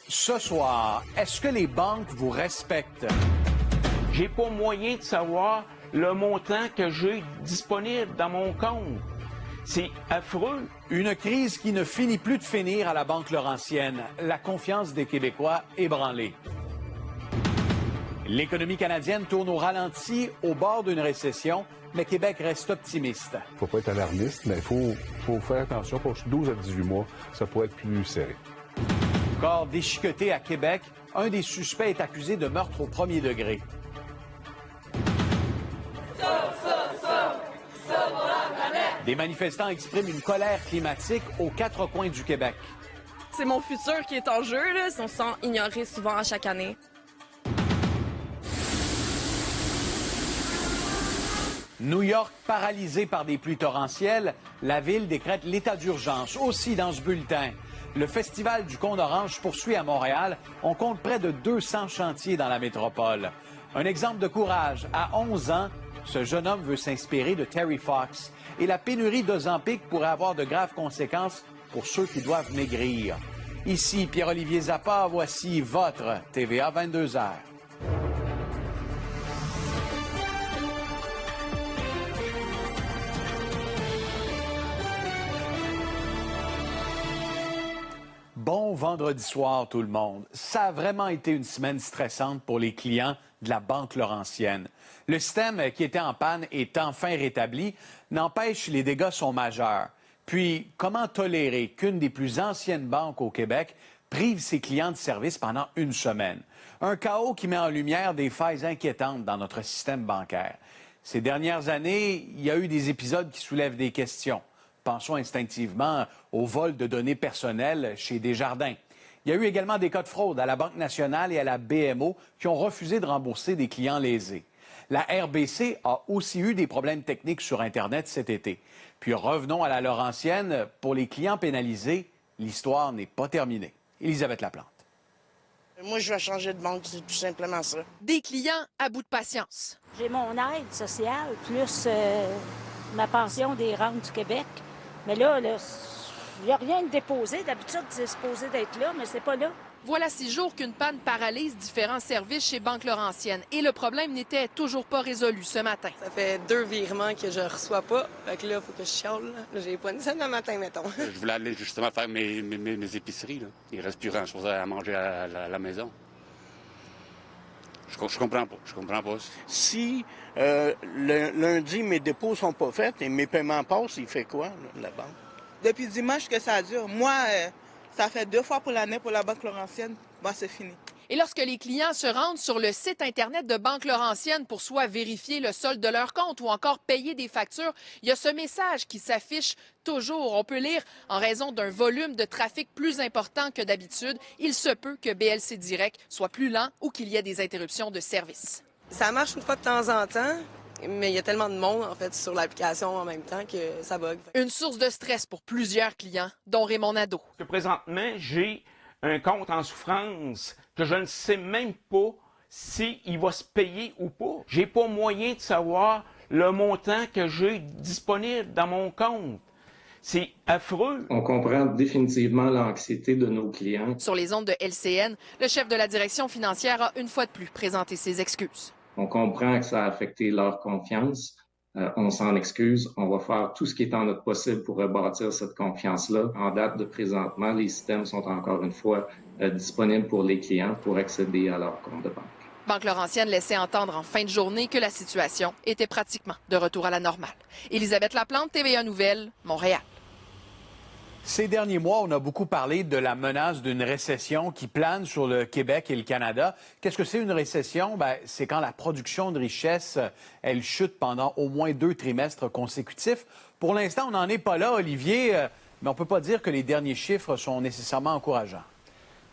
Ce soir, est-ce que les banques vous respectent? J'ai pas moyen de savoir le montant que j'ai disponible dans mon compte. C'est affreux. Une crise qui ne finit plus de finir à la Banque Laurentienne. La confiance des Québécois ébranlée. L'économie canadienne tourne au ralenti, au bord d'une récession, mais Québec reste optimiste. Il ne faut pas être alarmiste, mais il faut faire attention. Pour 12 à 18 mois, ça pourrait être plus serré. Corps déchiqueté à Québec, un des suspects est accusé de meurtre au premier degré. Des manifestants expriment une colère climatique aux quatre coins du Québec. C'est mon futur qui est en jeu, là. On se sent ignoré souvent à chaque année. New York paralysé par des pluies torrentielles, la ville décrète l'état d'urgence. Aussi dans ce bulletin, le Festival du Cône Orange poursuit à Montréal. On compte près de 200 chantiers dans la métropole. Un exemple de courage. À 11 ans, ce jeune homme veut s'inspirer de Terry Fox. Et la pénurie d'Ozempic pourrait avoir de graves conséquences pour ceux qui doivent maigrir. Ici, Pierre-Olivier Zappa, voici votre TVA 22h. Bon vendredi soir tout le monde. Ça a vraiment été une semaine stressante pour les clients de la Banque Laurentienne. Le système qui était en panne est enfin rétabli. N'empêche, les dégâts sont majeurs. Puis, comment tolérer qu'une des plus anciennes banques au Québec prive ses clients de service pendant une semaine? Un chaos qui met en lumière des failles inquiétantes dans notre système bancaire. Ces dernières années, il y a eu des épisodes qui soulèvent des questions. Pensons instinctivement au vol de données personnelles chez Desjardins. Il y a eu également des cas de fraude à la Banque nationale et à la BMO qui ont refusé de rembourser des clients lésés. La RBC a aussi eu des problèmes techniques sur Internet cet été. Puis revenons à la Laurentienne. Pour les clients pénalisés, l'histoire n'est pas terminée. Élisabeth Laplante. Moi, je vais changer de banque, c'est tout simplement ça. Des clients à bout de patience. J'ai mon aide sociale, plus ma pension des rentes du Québec. Mais là, il n'y a rien de déposé. D'habitude, c'est supposé d'être là, mais c'est pas là. Voilà 6 jours qu'une panne paralyse différents services chez Banque Laurentienne. Et le problème n'était toujours pas résolu ce matin. Ça fait 2 virements que je reçois pas. Fait que là, il faut que je chiale. Là, j'ai pas une scène le matin, mettons. Je voulais aller justement faire mes épiceries. Là. Il reste plus grand-chose à manger à la maison. Je comprends pas. Je comprends pas. Si lundi, mes dépôts sont pas faits et mes paiements passent, il fait quoi, là, la banque? Depuis dimanche que ça dure. Moi, ça fait 2 fois pour l'année pour la Banque Laurentienne. Bon, c'est fini. Et lorsque les clients se rendent sur le site Internet de Banque Laurentienne pour soit vérifier le solde de leur compte ou encore payer des factures, il y a ce message qui s'affiche toujours. On peut lire « En raison d'un volume de trafic plus important que d'habitude, il se peut que BLC Direct soit plus lent ou qu'il y ait des interruptions de service. » Ça marche une fois de temps en temps, mais il y a tellement de monde, en fait, sur l'application en même temps que ça bug. Une source de stress pour plusieurs clients, dont Raymond Nadeau. Présentement, j'ai un compte en souffrance que je ne sais même pas s'il va se payer ou pas. J'ai pas moyen de savoir le montant que j'ai disponible dans mon compte. C'est affreux. On comprend définitivement l'anxiété de nos clients. Sur les ondes de LCN, le chef de la direction financière a une fois de plus présenté ses excuses. On comprend que ça a affecté leur confiance. On s'en excuse. On va faire tout ce qui est en notre possible pour rebâtir cette confiance-là. En date de présentement, les systèmes sont encore une fois disponibles pour les clients pour accéder à leur compte de banque. Banque Laurentienne laissait entendre en fin de journée que la situation était pratiquement de retour à la normale. Élisabeth Laplante, TVA Nouvelles, Montréal. Ces derniers mois, on a beaucoup parlé de la menace d'une récession qui plane sur le Québec et le Canada. Qu'est-ce que c'est une récession? C'est quand la production de richesse, elle chute pendant au moins 2 trimestres consécutifs. Pour l'instant, on n'en est pas là, Olivier, mais on ne peut pas dire que les derniers chiffres sont nécessairement encourageants.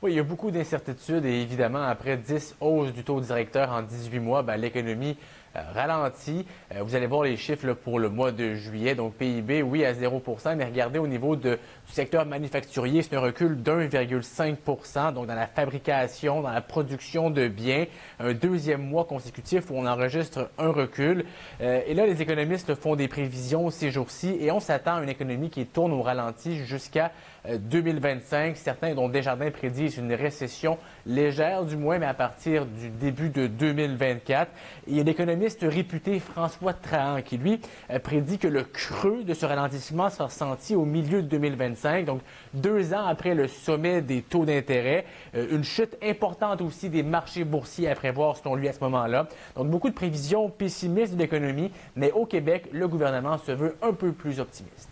Oui, il y a beaucoup d'incertitudes et évidemment, après 10 hausses du taux directeur en 18 mois, l'économie ralenti. Vous allez voir les chiffres là, pour le mois de juillet. Donc, PIB, oui, à 0 %, mais regardez au niveau du secteur manufacturier, c'est un recul d'1,5 %. Donc, dans la fabrication, dans la production de biens, un deuxième mois consécutif où on enregistre un recul. Et là, les économistes font des prévisions ces jours-ci et on s'attend à une économie qui tourne au ralenti jusqu'à 2025. Certains, dont Desjardins, prédisent une récession légère du moins, mais à partir du début de 2024. Et il y a l'économiste réputé François Trahan qui, lui, prédit que le creux de ce ralentissement sera ressenti au milieu de 2025, donc 2 ans après le sommet des taux d'intérêt. Une chute importante aussi des marchés boursiers à prévoir, selon lui, à ce moment-là. Donc, beaucoup de prévisions pessimistes de l'économie, mais au Québec, le gouvernement se veut un peu plus optimiste.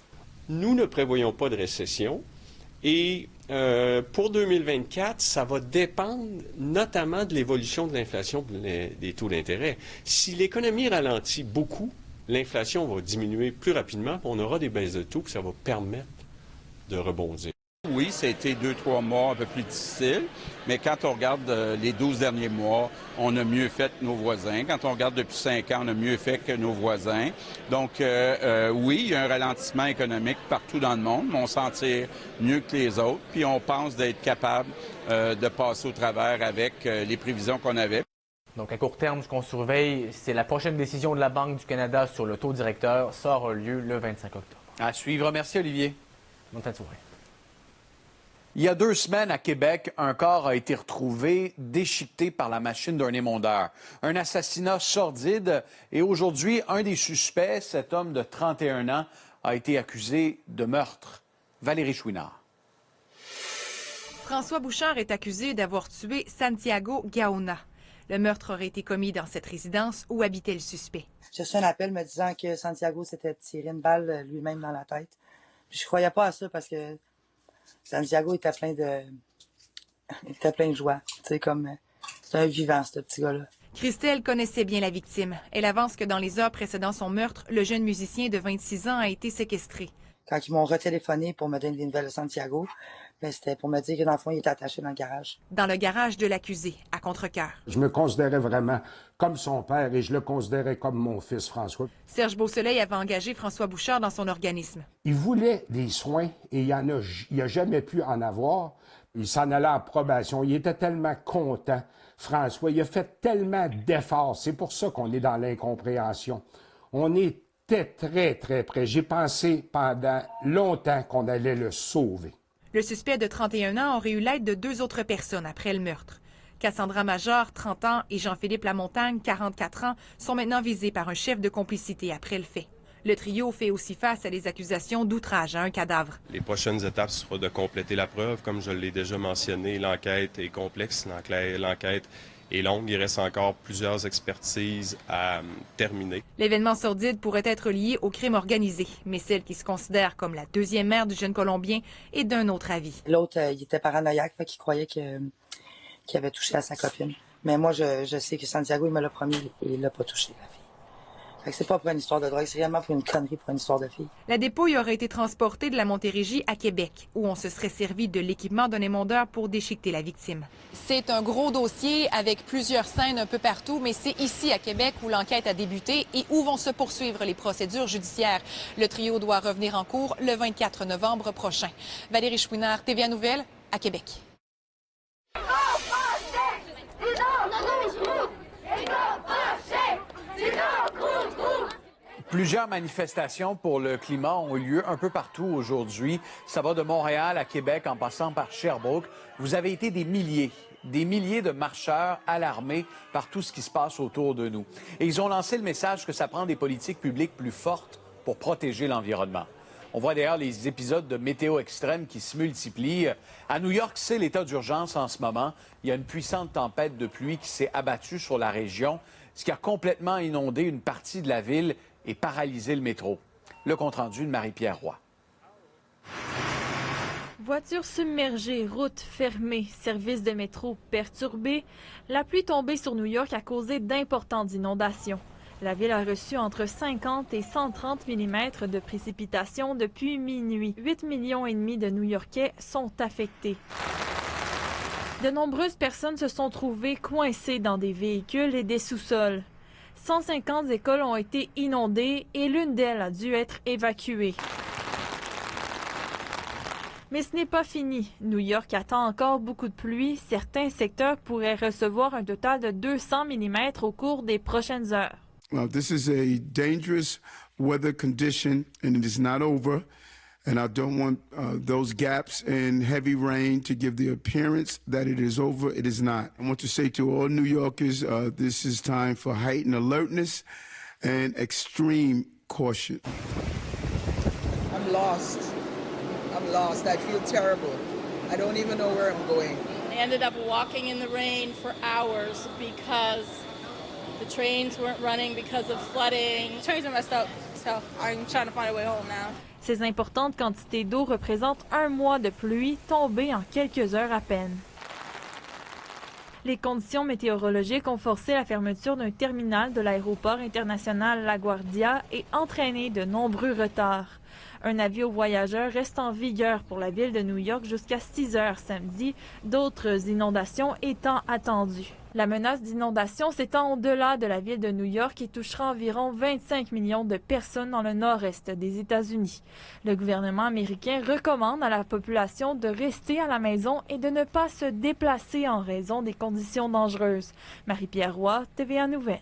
Nous ne prévoyons pas de récession et pour 2024, ça va dépendre notamment de l'évolution de l'inflation des taux d'intérêt. Si l'économie ralentit beaucoup, l'inflation va diminuer plus rapidement, puis on aura des baisses de taux, puis ça va permettre de rebondir. Oui, ça a été 2-3 mois un peu plus difficiles, mais quand on regarde les 12 derniers mois, on a mieux fait que nos voisins. Quand on regarde depuis 5 ans, on a mieux fait que nos voisins. Donc, oui, il y a un ralentissement économique partout dans le monde, mais on s'en tire mieux que les autres, puis on pense d'être capable de passer au travers avec les prévisions qu'on avait. Donc, à court terme, ce qu'on surveille, c'est la prochaine décision de la Banque du Canada sur le taux directeur. Ça aura lieu le 25 octobre. À suivre. Merci, Olivier. Bonne fin de soirée. Il y a 2 semaines, à Québec, un corps a été retrouvé déchiqueté par la machine d'un émondeur. Un assassinat sordide. Et aujourd'hui, un des suspects, cet homme de 31 ans, a été accusé de meurtre. Valérie Chouinard. François Bouchard est accusé d'avoir tué Santiago Gaona. Le meurtre aurait été commis dans cette résidence où habitait le suspect. J'ai reçu un appel me disant que Santiago s'était tiré une balle lui-même dans la tête. Puis je croyais pas à ça parce que Santiago était plein de joie. Tu sais, comme c'est un vivant, ce petit gars-là. Christelle connaissait bien la victime. Elle avance que dans les heures précédant son meurtre, le jeune musicien de 26 ans a été séquestré. Quand ils m'ont retéléphoné pour me donner des nouvelles de Santiago, ben, c'était pour me dire que dans le fond, il était attaché dans le garage. Dans le garage de l'accusé, à Contrecœur. Je me considérais vraiment comme son père et je le considérais comme mon fils François. Serge Beausoleil avait engagé François Bouchard dans son organisme. Il voulait des soins et il a jamais pu en avoir. Il s'en allait en probation. Il était tellement content, François. Il a fait tellement d'efforts. C'est pour ça qu'on est dans l'incompréhension. On était très, très près. J'ai pensé pendant longtemps qu'on allait le sauver. Le suspect de 31 ans aurait eu l'aide de 2 autres personnes après le meurtre. Cassandra Major, 30 ans, et Jean-Philippe Lamontagne, 44 ans, sont maintenant visés par un chef de complicité après le fait. Le trio fait aussi face à des accusations d'outrage à un cadavre. Les prochaines étapes seront de compléter la preuve. Comme je l'ai déjà mentionné, l'enquête est complexe, l'enquête est longue. Il reste encore plusieurs expertises à terminer. L'événement sordide pourrait être lié au crime organisé, mais celle qui se considère comme la deuxième mère du jeune Colombien est d'un autre avis. L'autre, il était paranoïaque, fait qu'il croyait qu'il avait touché à sa copine. Mais moi, je sais que Santiago, il me l'a promis, il l'a pas touché, la fille. Fait que c'est pas pour une histoire de drogue, c'est réellement pour une connerie, pour une histoire de fille. La dépouille aurait été transportée de la Montérégie à Québec, où on se serait servi de l'équipement d'un émondeur pour déchiqueter la victime. C'est un gros dossier avec plusieurs scènes un peu partout, mais c'est ici à Québec où l'enquête a débuté et où vont se poursuivre les procédures judiciaires. Le trio doit revenir en cours le 24 novembre prochain. Valérie Chouinard, TVA Nouvelles, à Québec. Plusieurs manifestations pour le climat ont eu lieu un peu partout aujourd'hui. Ça va de Montréal à Québec en passant par Sherbrooke. Vous avez été des milliers de marcheurs alarmés par tout ce qui se passe autour de nous. Et ils ont lancé le message que ça prend des politiques publiques plus fortes pour protéger l'environnement. On voit d'ailleurs les épisodes de météo extrême qui se multiplient. À New York, c'est l'état d'urgence en ce moment. Il y a une puissante tempête de pluie qui s'est abattue sur la région, ce qui a complètement inondé une partie de la ville et paralysé le métro. Le compte-rendu de Marie-Pierre Roy. Voitures submergées, routes fermées, services de métro perturbés. La pluie tombée sur New York a causé d'importantes inondations. La ville a reçu entre 50 et 130 mm de précipitations depuis minuit. 8,5 millions de New-Yorkais sont affectés. De nombreuses personnes se sont trouvées coincées dans des véhicules et des sous-sols. 150 écoles ont été inondées et l'une d'elles a dû être évacuée. Mais ce n'est pas fini. New York attend encore beaucoup de pluie. Certains secteurs pourraient recevoir un total de 200 mm au cours des prochaines heures. This is a dangerous weather condition and it is not over. And I don't want those gaps in heavy rain to give the appearance that it is over. It is not. I want to say to all New Yorkers, this is time for heightened alertness and extreme caution. I'm lost. I feel terrible. I don't even know where I'm going. I ended up walking in the rain for hours because the trains weren't running because of flooding. The trains are messed up, so I'm trying to find a way home now. Ces importantes quantités d'eau représentent un mois de pluie tombée en quelques heures à peine. Les conditions météorologiques ont forcé la fermeture d'un terminal de l'aéroport international LaGuardia et entraîné de nombreux retards. Un avis aux voyageurs reste en vigueur pour la ville de New York jusqu'à 6 heures samedi, d'autres inondations étant attendues. La menace d'inondation s'étend au-delà de la ville de New York et touchera environ 25 millions de personnes dans le nord-est des États-Unis. Le gouvernement américain recommande à la population de rester à la maison et de ne pas se déplacer en raison des conditions dangereuses. Marie-Pierre Roy, TVA Nouvelles.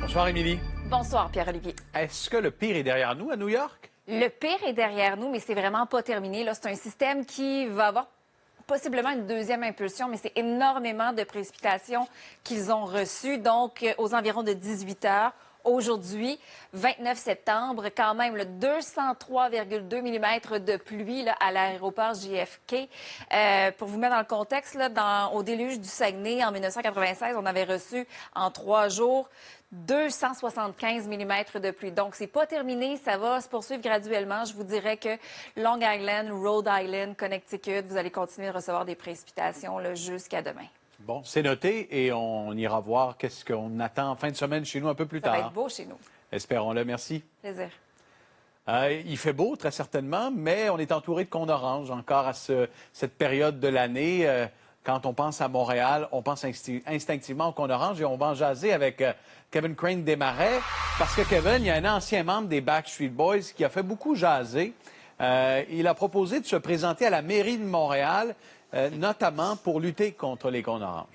Bonsoir, Émilie. Bonsoir, Pierre-Olivier. Est-ce que le pire est derrière nous à New York? Le pire est derrière nous, mais c'est vraiment pas terminé. Là, c'est un système qui va avoir possiblement une deuxième impulsion, mais c'est énormément de précipitations qu'ils ont reçues. Donc, aux environs de 18 heures, aujourd'hui, 29 septembre, quand même, 203,2 mm de pluie là, à l'aéroport JFK. Pour vous mettre dans le contexte, là, au déluge du Saguenay, en 1996, on avait reçu en 3 jours 275 mm de pluie. Donc, c'est pas terminé. Ça va se poursuivre graduellement. Je vous dirais que Long Island, Rhode Island, Connecticut, vous allez continuer de recevoir des précipitations là, jusqu'à demain. Bon, c'est noté et on ira voir qu'est-ce qu'on attend en fin de semaine chez nous un peu plus tard. Ça va être beau chez nous. Espérons-le. Merci. Plaisir. Il fait beau, très certainement, mais on est entouré de cônes oranges encore à cette période de l'année. Quand on pense à Montréal, on pense instinctivement au cône orange et on va en jaser avec Kevin Crane Desmarais parce que Kevin, il y a un ancien membre des Backstreet Boys qui a fait beaucoup jaser. Il a proposé de se présenter à la mairie de Montréal, notamment pour lutter contre les cônes oranges.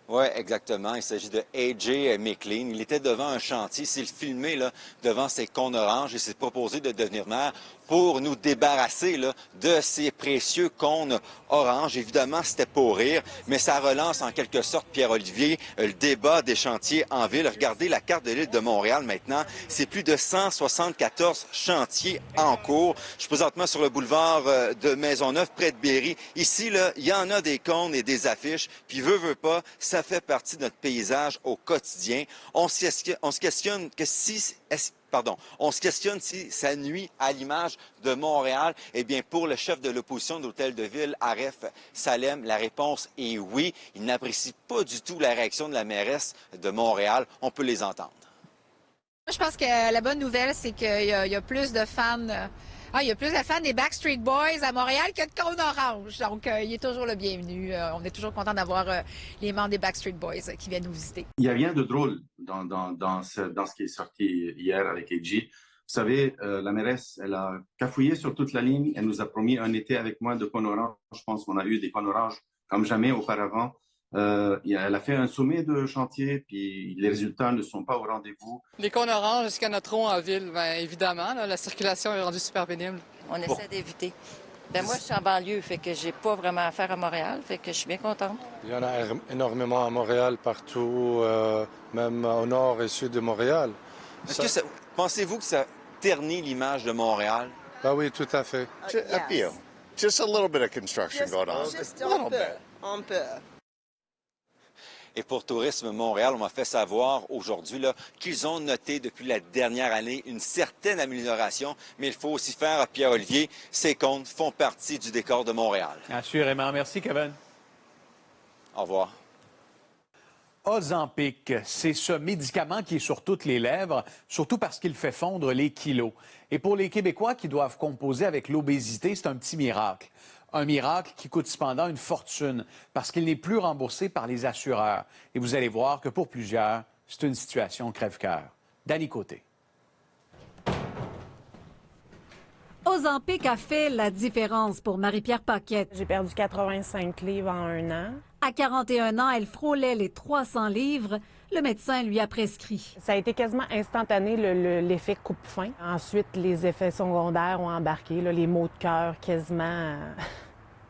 Oui, exactement. Il s'agit de A.J. McLean. Il était devant un chantier. S'il filmait là, devant ces cônes oranges et s'est proposé de devenir maire pour nous débarrasser là, de ces précieux cônes oranges. Évidemment, c'était pour rire, mais ça relance en quelque sorte, Pierre-Olivier, le débat des chantiers en ville. Regardez la carte de l'île de Montréal maintenant. C'est plus de 174 chantiers en cours. Je suis présentement sur le boulevard de Maisonneuve, près de Berry. Ici, là, il y en a des cônes et des affiches. Puis, veut pas, ça fait partie de notre paysage au quotidien. On se questionne que si... On se questionne si ça nuit à l'image de Montréal. Eh bien, pour le chef de l'opposition de l'Hôtel de Ville, Aref Salem, la réponse est oui. Il n'apprécie pas du tout la réaction de la mairesse de Montréal. On peut les entendre. Moi, je pense que la bonne nouvelle, c'est qu'il y a plus de fans... il y a plus de fans des Backstreet Boys à Montréal que de cônes orange. Donc, il est toujours le bienvenu. On est toujours content d'avoir les membres des Backstreet Boys qui viennent nous visiter. Il n'y a rien de drôle dans ce qui est sorti hier avec AJ. Vous savez, la mairesse, elle a cafouillé sur toute la ligne. Elle nous a promis un été avec moins de cônes orange. Je pense qu'on a eu des cônes orange comme jamais auparavant. Elle a fait un sommet de chantier, puis les résultats ne sont pas au rendez-vous. Les cônes oranges, est-ce qu'il y en a trop en ville? Bien, évidemment, là, la circulation est rendue super pénible. On essaie d'éviter. Moi, je suis en banlieue, fait que j'ai pas vraiment affaire à Montréal, fait que je suis bien contente. Il y en a énormément à Montréal, partout, même au nord et sud de Montréal. Pensez-vous que ça ternit l'image de Montréal? Ben oui, tout à fait. I feel. Just a little bit of construction going on. Just a little bit. Un peu. Et pour Tourisme Montréal, on m'a fait savoir aujourd'hui qu'ils ont noté depuis la dernière année une certaine amélioration, mais il faut aussi faire, Pierre-Olivier, ces comptes font partie du décor de Montréal. Assurément. Merci, Kevin. Au revoir. Ozempic, c'est ce médicament qui est sur toutes les lèvres, surtout parce qu'il fait fondre les kilos. Et pour les Québécois qui doivent composer avec l'obésité, c'est un petit miracle. Un miracle qui coûte cependant une fortune parce qu'il n'est plus remboursé par les assureurs. Et vous allez voir que pour plusieurs, c'est une situation crève-cœur. Dany Côté. Ozempic a fait la différence pour Marie-Pierre Paquette. J'ai perdu 85 livres en 1 an. À 41 ans, elle frôlait les 300 livres. Le médecin lui a prescrit. Ça a été quasiment instantané, l'effet coupe-faim. Ensuite, les effets secondaires ont embarqué, là, les maux de cœur quasiment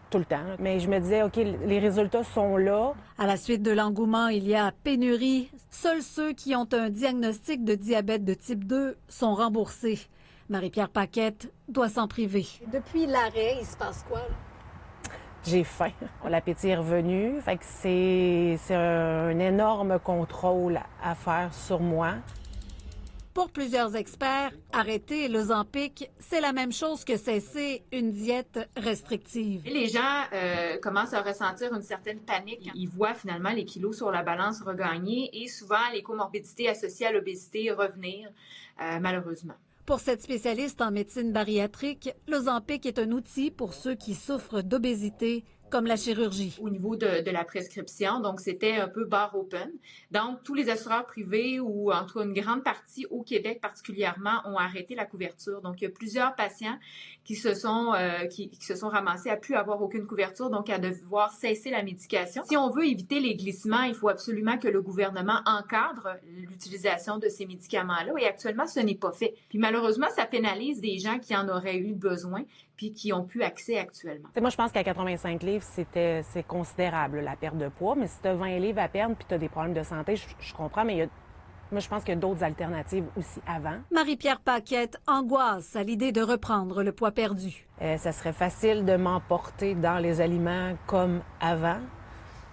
tout le temps. Mais je me disais, OK, les résultats sont là. À la suite de l'engouement, il y a pénurie. Seuls ceux qui ont un diagnostic de diabète de type 2 sont remboursés. Marie-Pierre Paquette doit s'en priver. Depuis l'arrêt, il se passe quoi, là? J'ai faim. L'appétit est revenu. Fait que c'est un énorme contrôle à faire sur moi. Pour plusieurs experts, arrêter l'Ozempic, c'est la même chose que cesser une diète restrictive. Les gens commencent à ressentir une certaine panique. Ils voient finalement les kilos sur la balance regagner et souvent les comorbidités associées à l'obésité revenir, malheureusement. Pour cette spécialiste en médecine bariatrique, l'Ozempic est un outil pour ceux qui souffrent d'obésité, comme la chirurgie. Au niveau de la prescription, donc c'était un peu bar open. Donc, tous les assureurs privés ou en tout cas une grande partie au Québec particulièrement ont arrêté la couverture. Donc, il y a plusieurs patients qui se sont ramassés à plus avoir aucune couverture, donc à devoir cesser la médication. Si on veut éviter les glissements, il faut absolument que le gouvernement encadre l'utilisation de ces médicaments-là et actuellement, ce n'est pas fait. Puis malheureusement, ça pénalise des gens qui en auraient eu besoin puis qui ont plus accès actuellement. Moi, je pense qu'à 85 livres, c'est considérable, la perte de poids. Mais si tu as 20 livres à perdre puis tu as des problèmes de santé, je comprends, mais moi, je pense qu'il y a d'autres alternatives aussi avant. Marie-Pierre Paquette angoisse à l'idée de reprendre le poids perdu. Ça serait facile de m'emporter dans les aliments comme avant,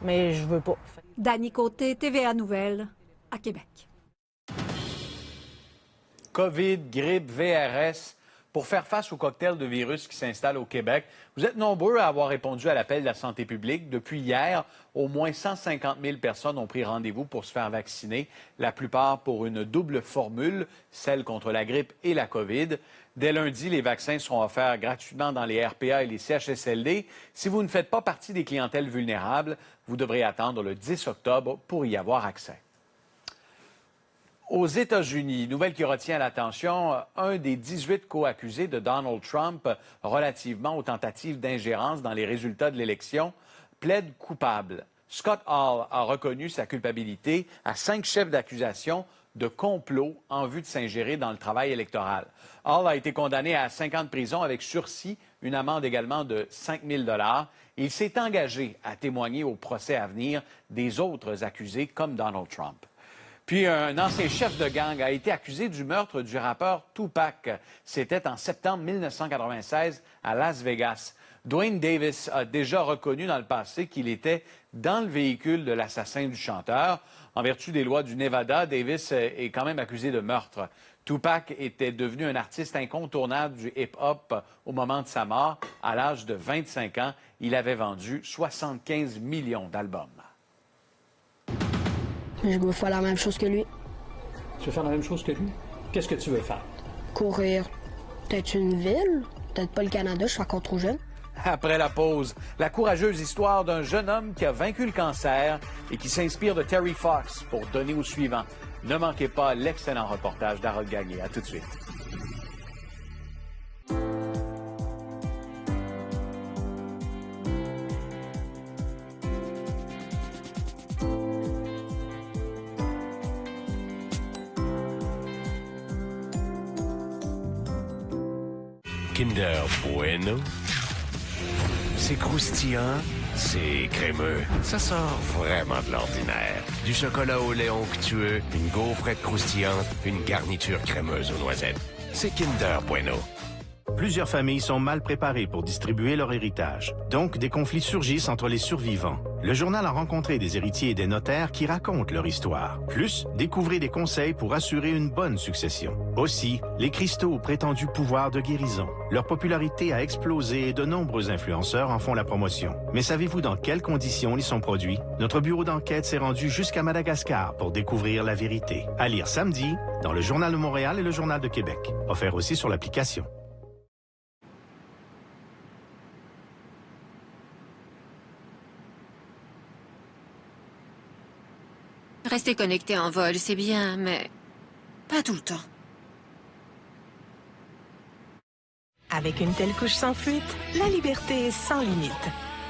mais je veux pas. Dany Côté, TVA Nouvelles, à Québec. COVID, grippe, VRS. Pour faire face au cocktail de virus qui s'installe au Québec, vous êtes nombreux à avoir répondu à l'appel de la santé publique. Depuis hier, au moins 150 000 personnes ont pris rendez-vous pour se faire vacciner, la plupart pour une double formule, celle contre la grippe et la COVID. Dès lundi, les vaccins seront offerts gratuitement dans les RPA et les CHSLD. Si vous ne faites pas partie des clientèles vulnérables, vous devrez attendre le 10 octobre pour y avoir accès. Aux États-Unis, nouvelle qui retient l'attention, un des 18 co-accusés de Donald Trump relativement aux tentatives d'ingérence dans les résultats de l'élection plaide coupable. Scott Hall a reconnu sa culpabilité à 5 chefs d'accusation de complot en vue de s'ingérer dans le travail électoral. Hall a été condamné à 5 ans de prison avec sursis, une amende également de 5 000 $. Il s'est engagé à témoigner au procès à venir des autres accusés comme Donald Trump. Puis un ancien chef de gang a été accusé du meurtre du rappeur Tupac. C'était en septembre 1996 à Las Vegas. Dwayne Davis a déjà reconnu dans le passé qu'il était dans le véhicule de l'assassin du chanteur. En vertu des lois du Nevada, Davis est quand même accusé de meurtre. Tupac était devenu un artiste incontournable du hip-hop au moment de sa mort. À l'âge de 25 ans, il avait vendu 75 millions d'albums. Je veux faire la même chose que lui. Tu veux faire la même chose que lui? Qu'est-ce que tu veux faire? Courir. Peut-être une ville, peut-être pas le Canada, je suis encore trop jeune. Après la pause, la courageuse histoire d'un jeune homme qui a vaincu le cancer et qui s'inspire de Terry Fox pour donner au suivant. Ne manquez pas l'excellent reportage d'Harold Gagné. À tout de suite. Kinder Bueno. C'est croustillant, c'est crémeux. Ça sort vraiment de l'ordinaire. Du chocolat au lait onctueux, une gaufrette croustillante, une garniture crémeuse aux noisettes. C'est Kinder Bueno. Plusieurs familles sont mal préparées pour distribuer leur héritage. Donc, des conflits surgissent entre les survivants. Le journal a rencontré des héritiers et des notaires qui racontent leur histoire. Plus, découvrez des conseils pour assurer une bonne succession. Aussi, les cristaux au prétendu pouvoir de guérison. Leur popularité a explosé et de nombreux influenceurs en font la promotion. Mais savez-vous dans quelles conditions ils sont produits? Notre bureau d'enquête s'est rendu jusqu'à Madagascar pour découvrir la vérité. À lire samedi dans le Journal de Montréal et le Journal de Québec. Offert aussi sur l'application. Rester connecté en vol, c'est bien, mais pas tout le temps. Avec une telle couche sans fuite, la liberté est sans limite.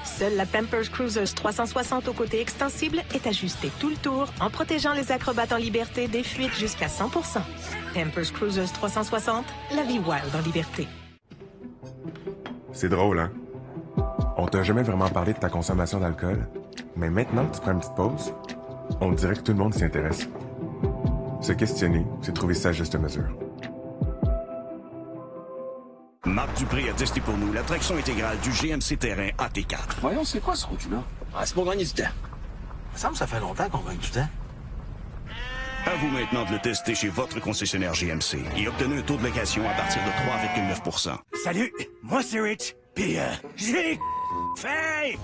Seule la Pampers Cruisers 360 au côté extensible est ajustée tout le tour en protégeant les acrobates en liberté des fuites jusqu'à 100%. Pampers Cruisers 360, la vie wild en liberté. C'est drôle, hein? On t'a jamais vraiment parlé de ta consommation d'alcool, mais maintenant que tu prends une petite pause, on dirait que tout le monde s'y intéresse. Se questionner, c'est trouver sa juste mesure. Marc Dupré a testé pour nous la traction intégrale du GMC Terrain AT4. Voyons, c'est quoi ce route-là? Ah, c'est pour gagner du temps. Il me semble que ça fait longtemps qu'on gagne du temps. À vous maintenant de le tester chez votre concessionnaire GMC et obtenez un taux de location à partir de 3,9 %. Salut, moi c'est Rich, puis j'ai fait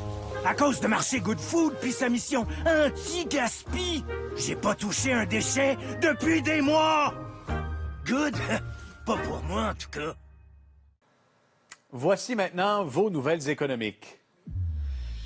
à cause de marché Good Food puis sa mission anti-gaspi. J'ai pas touché un déchet depuis des mois. Good, pas pour moi en tout cas. Voici maintenant vos nouvelles économiques.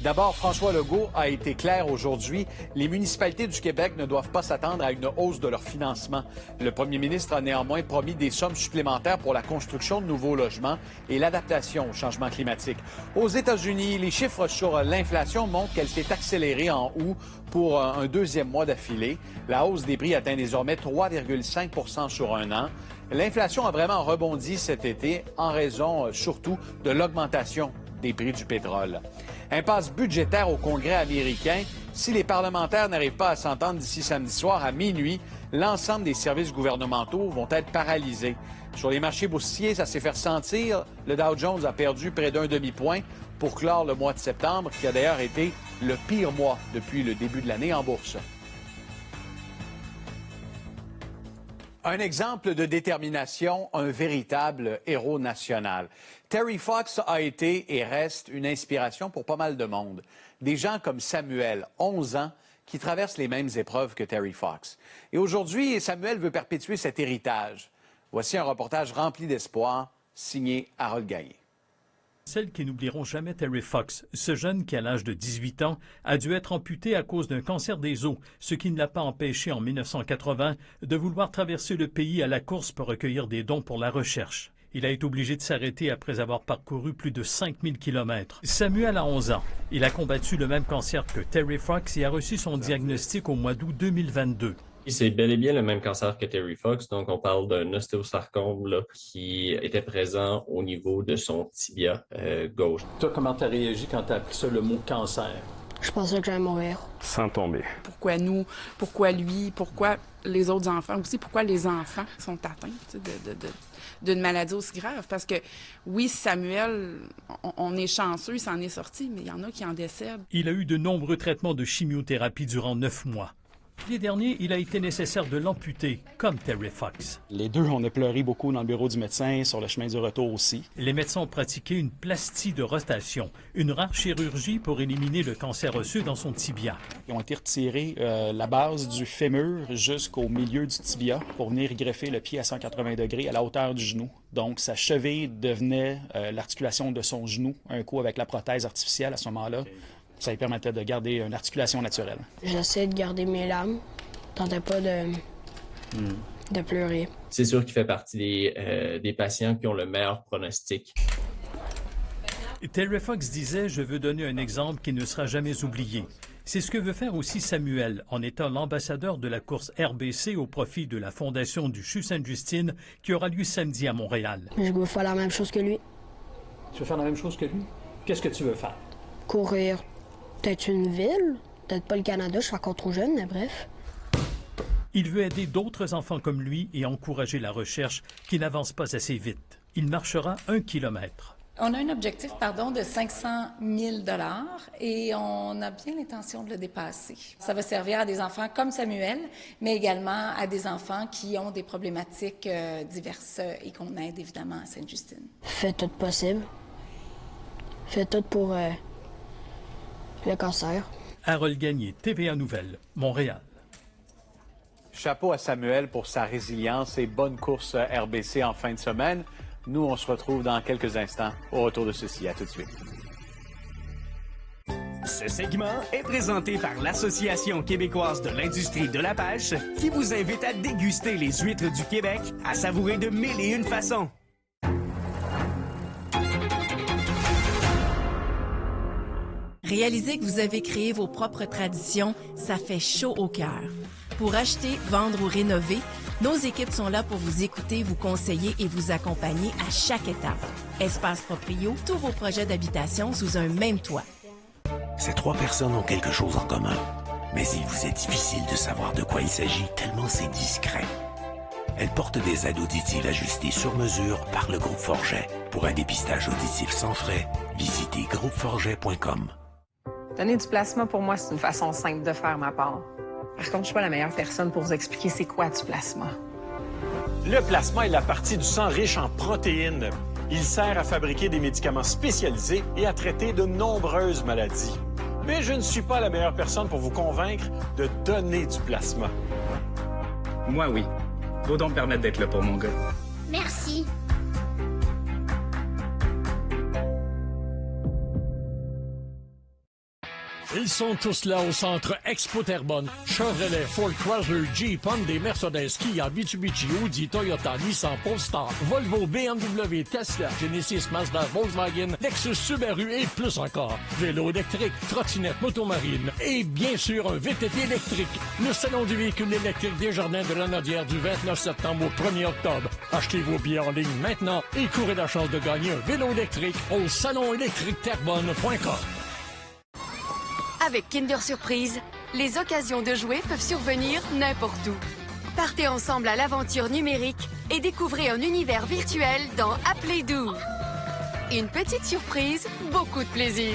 D'abord, François Legault a été clair aujourd'hui. Les municipalités du Québec ne doivent pas s'attendre à une hausse de leur financement. Le premier ministre a néanmoins promis des sommes supplémentaires pour la construction de nouveaux logements et l'adaptation au changement climatique. Aux États-Unis, les chiffres sur l'inflation montrent qu'elle s'est accélérée en août pour un deuxième mois d'affilée. La hausse des prix atteint désormais 3,5 % sur un an. L'inflation a vraiment rebondi cet été en raison surtout de l'augmentation des prix du pétrole. Impasse budgétaire au Congrès américain. Si les parlementaires n'arrivent pas à s'entendre d'ici samedi soir à minuit, l'ensemble des services gouvernementaux vont être paralysés. Sur les marchés boursiers, ça s'est fait ressentir. Le Dow Jones a perdu près d'un demi-point pour clore le mois de septembre, qui a d'ailleurs été le pire mois depuis le début de l'année en bourse. Un exemple de détermination, un véritable héros national. Terry Fox a été et reste une inspiration pour pas mal de monde. Des gens comme Samuel, 11 ans, qui traversent les mêmes épreuves que Terry Fox. Et aujourd'hui, Samuel veut perpétuer cet héritage. Voici un reportage rempli d'espoir, signé Harold Gagné. Celles qui n'oublieront jamais Terry Fox, ce jeune qui, à l'âge de 18 ans, a dû être amputé à cause d'un cancer des os, ce qui ne l'a pas empêché en 1980 de vouloir traverser le pays à la course pour recueillir des dons pour la recherche. Il a été obligé de s'arrêter après avoir parcouru plus de 5000 kilomètres. Samuel a 11 ans. Il a combattu le même cancer que Terry Fox et a reçu son diagnostic au mois d'août 2022. C'est bel et bien le même cancer que Terry Fox, donc on parle d'un ostéosarcome là, qui était présent au niveau de son tibia gauche. Toi, comment tu as réagi quand tu as appris ça, le mot cancer? Je pensais que j'allais mourir. Sans tomber. Pourquoi nous? Pourquoi lui? Pourquoi les autres enfants aussi? Pourquoi les enfants sont atteints d'une maladie aussi grave? Parce que oui, Samuel, on est chanceux, il s'en est sorti, mais il y en a qui en décèdent. Il a eu de nombreux traitements de chimiothérapie durant 9 mois. Les derniers, il a été nécessaire de l'amputer, comme Terry Fox. Les deux, on a pleuré beaucoup dans le bureau du médecin, sur le chemin du retour aussi. Les médecins ont pratiqué une plastie de rotation, une rare chirurgie pour éliminer le cancer osseux dans son tibia. Ils ont été retirés la base du fémur jusqu'au milieu du tibia pour venir greffer le pied à 180 degrés à la hauteur du genou. Donc, sa cheville devenait l'articulation de son genou, un coup avec la prothèse artificielle à ce moment-là. Ça lui permettait de garder une articulation naturelle. J'essaie de garder mes larmes. Tentais pas de pleurer. C'est sûr qu'il fait partie des patients qui ont le meilleur pronostic. Terry Fox disait « Je veux donner un exemple qui ne sera jamais oublié ». C'est ce que veut faire aussi Samuel en étant l'ambassadeur de la course RBC au profit de la fondation du CHU Sainte-Justine qui aura lieu samedi à Montréal. Je veux faire la même chose que lui. Tu veux faire la même chose que lui? Qu'est-ce que tu veux faire? Courir. Peut-être une ville, peut-être pas le Canada, je suis encore trop jeune, mais bref. Il veut aider d'autres enfants comme lui et encourager la recherche qui n'avance pas assez vite. Il marchera 1 kilomètre. On a un objectif, de 500 000 $ et on a bien l'intention de le dépasser. Ça va servir à des enfants comme Samuel, mais également à des enfants qui ont des problématiques diverses et qu'on aide évidemment à Sainte-Justine. Fais tout possible. Fais tout pour... le cancer. Harold Gagné, TVA Nouvelles, Montréal. Chapeau à Samuel pour sa résilience et bonne course RBC en fin de semaine. Nous, on se retrouve dans quelques instants au retour de ceci. À tout de suite. Ce segment est présenté par l'Association québécoise de l'industrie de la pêche qui vous invite à déguster les huîtres du Québec, à savourer de 1001 façons. Réalisez que vous avez créé vos propres traditions, ça fait chaud au cœur. Pour acheter, vendre ou rénover, nos équipes sont là pour vous écouter, vous conseiller et vous accompagner à chaque étape. Espace Proprio, tous vos projets d'habitation sous un même toit. Ces trois personnes ont quelque chose en commun, mais il vous est difficile de savoir de quoi il s'agit tellement c'est discret. Elles portent des aides auditives ajustées sur mesure par le Groupe Forget. Pour un dépistage auditif sans frais, visitez groupeforget.com. Donner du plasma, pour moi, c'est une façon simple de faire ma part. Par contre, je suis pas la meilleure personne pour vous expliquer c'est quoi du plasma. Le plasma est la partie du sang riche en protéines. Il sert à fabriquer des médicaments spécialisés et à traiter de nombreuses maladies. Mais je ne suis pas la meilleure personne pour vous convaincre de donner du plasma. Moi, oui. Faut donc me permettre d'être là pour mon gars. Merci. Ils sont tous là au centre Expo Terrebonne. Chevrolet, Ford, Chrysler, Jeep, Hyundai, Mercedes, Kia, Mitsubishi, Audi, Toyota, Nissan, Polestar, Volvo, BMW, Tesla, Genesis, Mazda, Volkswagen, Lexus, Subaru et plus encore. Vélo électrique, trottinette, motomarine et bien sûr un VTT électrique. Le salon du véhicule électrique des Jardins de la Nodière du 29 septembre au 1er octobre. Achetez vos billets en ligne maintenant et courez la chance de gagner un vélo électrique au salonélectriqueterrebonne.com. Avec Kinder Surprise, les occasions de jouer peuvent survenir n'importe où. Partez ensemble à l'aventure numérique et découvrez un univers virtuel dans Appelez d'où. Une petite surprise, beaucoup de plaisir.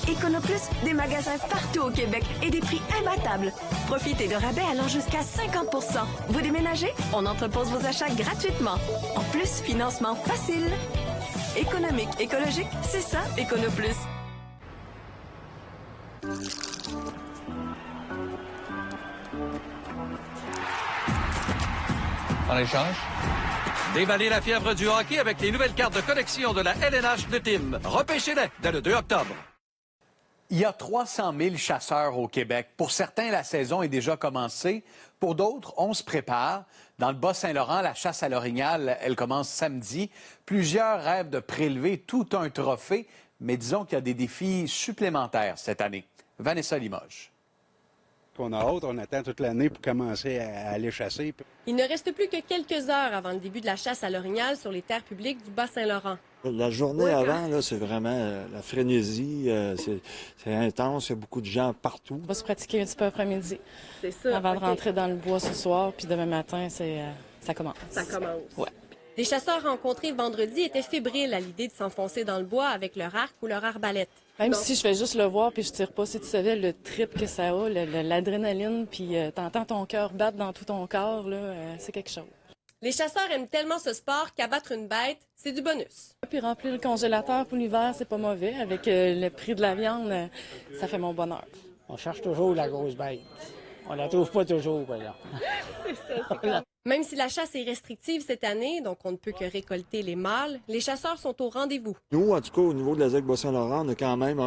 Econoplus, des magasins partout au Québec et des prix imbattables. Profitez de rabais allant jusqu'à 50 %. Vous déménagez? On entrepose vos achats gratuitement. En plus, financement facile. Économique, écologique, c'est ça, Econoplus. En échange, déballez la fièvre du hockey avec les nouvelles cartes de collection de la LNH de Team. Repêchez-les dès le 2 octobre. Il y a 300 000 chasseurs au Québec. Pour certains, la saison est déjà commencée. Pour d'autres, on se prépare. Dans le Bas-Saint-Laurent, la chasse à l'orignal, elle commence samedi. Plusieurs rêvent de prélever tout un trophée, mais disons qu'il y a des défis supplémentaires cette année. Vanessa Limoges. On a hâte, on attend toute l'année pour commencer à aller chasser. Il ne reste plus que quelques heures avant le début de la chasse à l'orignal sur les terres publiques du Bas-Saint-Laurent. La journée avant, là, c'est vraiment la frénésie, c'est intense, il y a beaucoup de gens partout. On va se pratiquer un petit peu après-midi. C'est ça. Avant de rentrer dans le bois ce soir, puis demain matin, ça commence. Ça commence. Ouais. Les chasseurs rencontrés vendredi étaient fébriles à l'idée de s'enfoncer dans le bois avec leur arc ou leur arbalète. Même si je fais juste le voir puis je tire pas, si tu savais le trip que ça a, l'adrénaline, puis t'entends ton cœur battre dans tout ton corps, là, c'est quelque chose. Les chasseurs aiment tellement ce sport qu'abattre une bête, c'est du bonus. Puis remplir le congélateur pour l'hiver, c'est pas mauvais. Avec le prix de la viande, ça fait mon bonheur. On cherche toujours la grosse bête. On la trouve pas toujours, voilà. C'est ça. Même si la chasse est restrictive cette année, donc on ne peut que récolter les mâles, les chasseurs sont au rendez-vous. Nous, en tout cas, au niveau de la ZEC Bas-Saint-Laurent, on a quand même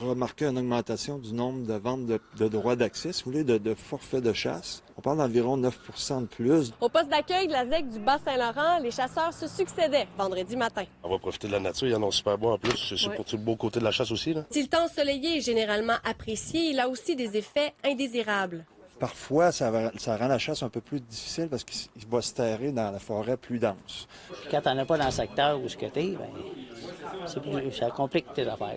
remarqué une augmentation du nombre de ventes de droits d'accès, si vous voulez, de forfaits de chasse. On parle d'environ 9 % de plus. Au poste d'accueil de la ZEC du Bas-Saint-Laurent, les chasseurs se succédaient vendredi matin. On va profiter de la nature, il y en a super beau en plus. C'est pour tout le beau côté de la chasse aussi, là. Si le temps ensoleillé est généralement apprécié, il a aussi des effets indésirables. Parfois, ça rend la chasse un peu plus difficile parce qu'il va se terrer dans la forêt plus dense. Puis quand t'en as pas dans le secteur où t'es, ça complique tes affaires.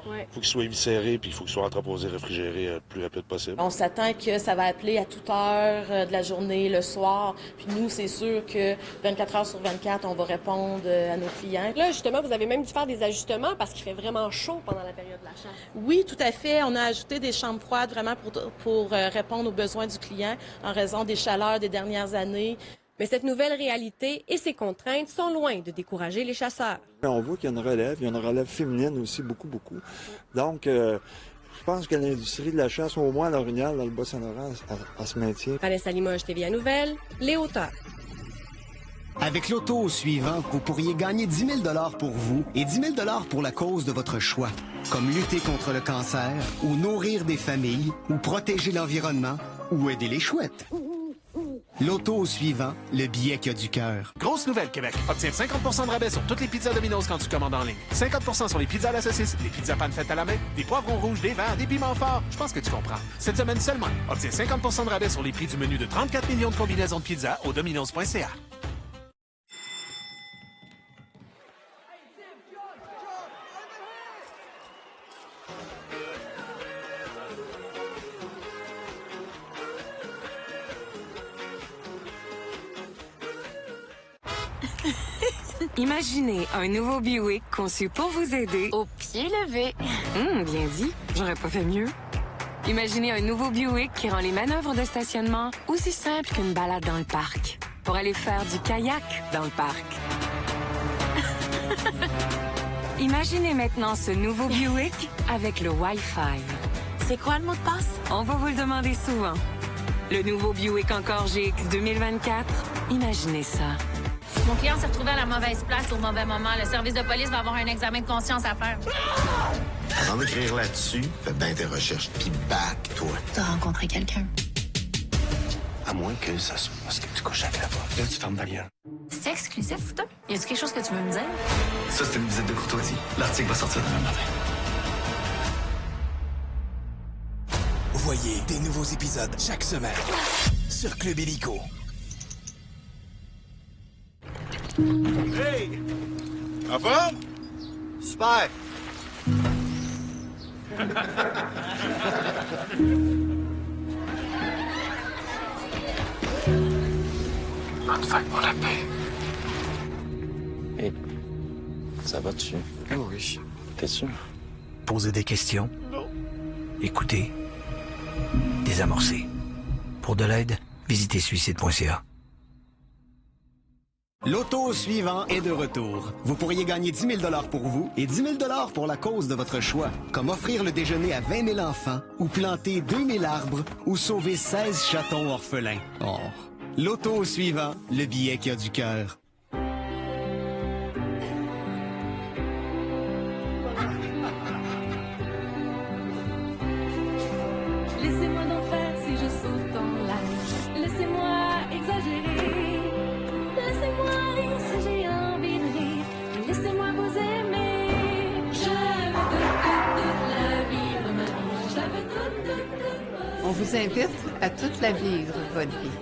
Il faut qu'il soit éviscéré puis il faut qu'il soit entreposé, réfrigéré le plus rapide possible. On s'attend que ça va appeler à toute heure de la journée, le soir. Puis nous, c'est sûr que 24 heures sur 24, on va répondre à nos clients. Là, justement, vous avez même dû faire des ajustements parce qu'il fait vraiment chaud pendant la période de la chasse. Oui, tout à fait. On a ajouté des chambres froides vraiment pour répondre aux besoins du client en raison des chaleurs des dernières années. Mais cette nouvelle réalité et ses contraintes sont loin de décourager les chasseurs. On voit qu'il y a une relève féminine aussi, beaucoup. Donc, je pense que l'industrie de la chasse, au moins à l'orignal, dans le Bas-Saint-Laurent, elle se maintient. Vanessa Limoges, TVA Nouvelles, les hauteurs. Avec l'auto au suivant, vous pourriez gagner 10 000 pour vous et 10 000 pour la cause de votre choix, comme lutter contre le cancer, ou nourrir des familles, ou protéger l'environnement, ou aider les chouettes. L'auto au suivant, le billet qui a du cœur. Grosse nouvelle, Québec. Obtiens 50 de rabais sur toutes les pizzas Domino's quand tu commandes en ligne. 50 sur les pizzas à la saucisse, les pizzas pannes faites à la main, des poivrons rouges, des verres, des piments forts. Je pense que tu comprends. Cette semaine seulement, obtiens 50 de rabais sur les prix du menu de 34 millions de combinaisons de pizza au dominos.ca. Imaginez un nouveau Buick conçu pour vous aider au pied levé. Bien dit, j'aurais pas fait mieux. Imaginez un nouveau Buick qui rend les manœuvres de stationnement aussi simples qu'une balade dans le parc. Pour aller faire du kayak dans le parc. Imaginez maintenant ce nouveau Buick avec le Wi-Fi. C'est quoi le mot de passe? On va vous le demander souvent. Le nouveau Buick Encore GX 2024, imaginez ça. Mon client s'est retrouvé à la mauvaise place au mauvais moment. Le service de police va avoir un examen de conscience à faire. Avant d'écrire là-dessus, fais bien tes recherches, puis back-toi. T'as rencontré quelqu'un? À moins que ça soit parce que tu couches avec la porte. Là, tu fermes ta gueule. C'est exclusif, toi? Y a-tu quelque chose que tu veux me dire? Ça, c'est une visite de courtoisie. L'article va sortir demain matin. Voyez des nouveaux épisodes chaque semaine sur Club Illico. Hey! En forme? Super! Bonne fête pour la paix. Hey, ça va-tu? Oh oui. T'es sûr? Poser des questions. Non. Écouter. Désamorcer. Pour de l'aide, visitez suicide.ca. L'auto suivant est de retour. Vous pourriez gagner 10 000 pour vous et 10 000 pour la cause de votre choix, comme offrir le déjeuner à 20 000 enfants, ou planter 2 000 arbres, ou sauver 16 chatons orphelins. Oh. L'auto suivant, le billet qui a du cœur. Laissez-moi d'en faire si je saute en l'air. Laissez-moi exagérer. Laissez-moi rire si j'ai envie de rire. Laissez-moi vous aimer. Je veux toute la vivre ma vie. Je la veux toute. On vous invite à toute la vivre, votre vie.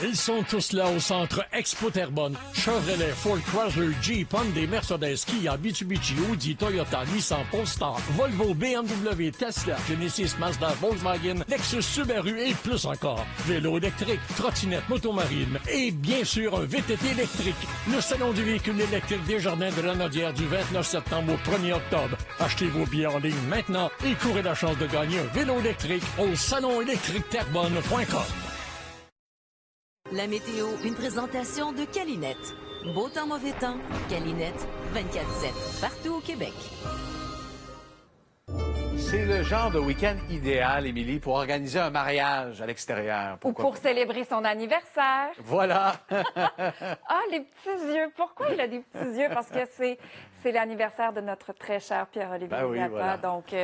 Ils sont tous là au centre Expo Terrebonne. Chevrolet, Ford, Chrysler, Jeep, Hyundai, Mercedes, Kia, Mitsubishi, Audi, Toyota, Nissan, Polestar, Volvo, BMW, Tesla, Genesis, Mazda, Volkswagen, Lexus, Subaru et plus encore. Vélo électrique, trottinette, motomarine et bien sûr un VTT électrique. Le salon du véhicule électrique des Jardins de la Nodière du 29 septembre au 1er octobre. Achetez vos billets en ligne maintenant et courez la chance de gagner un vélo électrique au salonélectriqueterrebonne.com. La météo, une présentation de Calinette. Beau temps, mauvais temps, Calinette, 24/7, partout au Québec. C'est le genre de week-end idéal, Émilie, pour organiser un mariage à l'extérieur. Ou pour célébrer son anniversaire. Voilà. Ah, les petits yeux. Pourquoi il a des petits yeux? Parce que c'est l'anniversaire de notre très cher Pierre-Olivier Zappa. Voilà. Donc,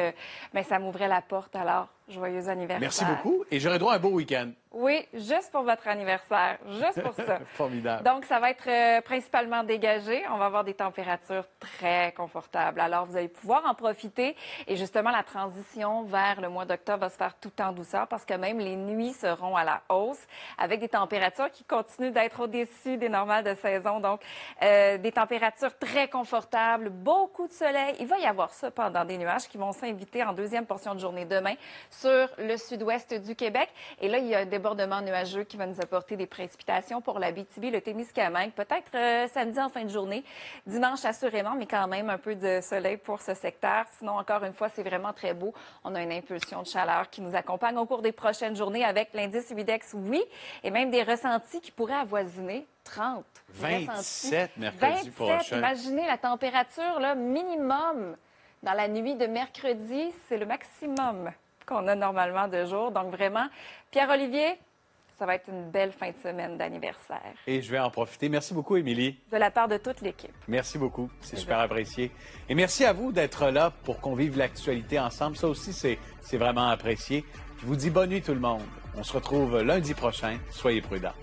ça m'ouvrait la porte. Alors, joyeux anniversaire. Merci beaucoup. Et j'aurai droit à un beau week-end. Oui, juste pour votre anniversaire. Juste pour ça. Formidable. Donc, ça va être principalement dégagé. On va avoir des températures très confortables. Alors, vous allez pouvoir en profiter. Et justement, la transition vers le mois d'octobre va se faire tout en douceur parce que même les nuits seront à la hausse avec des températures qui continuent d'être au-dessus des normales de saison. Donc, des températures très confortables, beaucoup de soleil. Il va y avoir ça pendant des nuages qui vont s'inviter en deuxième portion de journée demain sur le sud-ouest du Québec. Et là, il y a un débordement nuageux qui va nous apporter des précipitations pour l'Abitibi, le Témiscamingue, peut-être samedi en fin de journée, dimanche assurément, mais quand même un peu de soleil pour ce secteur. Sinon, encore une fois, c'est vraiment très beau. On a une impulsion de chaleur qui nous accompagne au cours des prochaines journées avec l'indice Humidex, oui, et même des ressentis qui pourraient avoisiner 30. 27 mercredi prochain. Imaginez la température là, minimum dans la nuit de mercredi, c'est le maximum qu'on a normalement de jour. Donc vraiment, Pierre-Olivier, Ça va être une belle fin de semaine d'anniversaire. Et je vais en profiter. Merci beaucoup, Émilie. De la part de toute l'équipe. Merci beaucoup. C'est super apprécié. Et merci à vous d'être là pour qu'on vive l'actualité ensemble. Ça aussi, c'est vraiment apprécié. Je vous dis bonne nuit tout le monde. On se retrouve lundi prochain. Soyez prudents.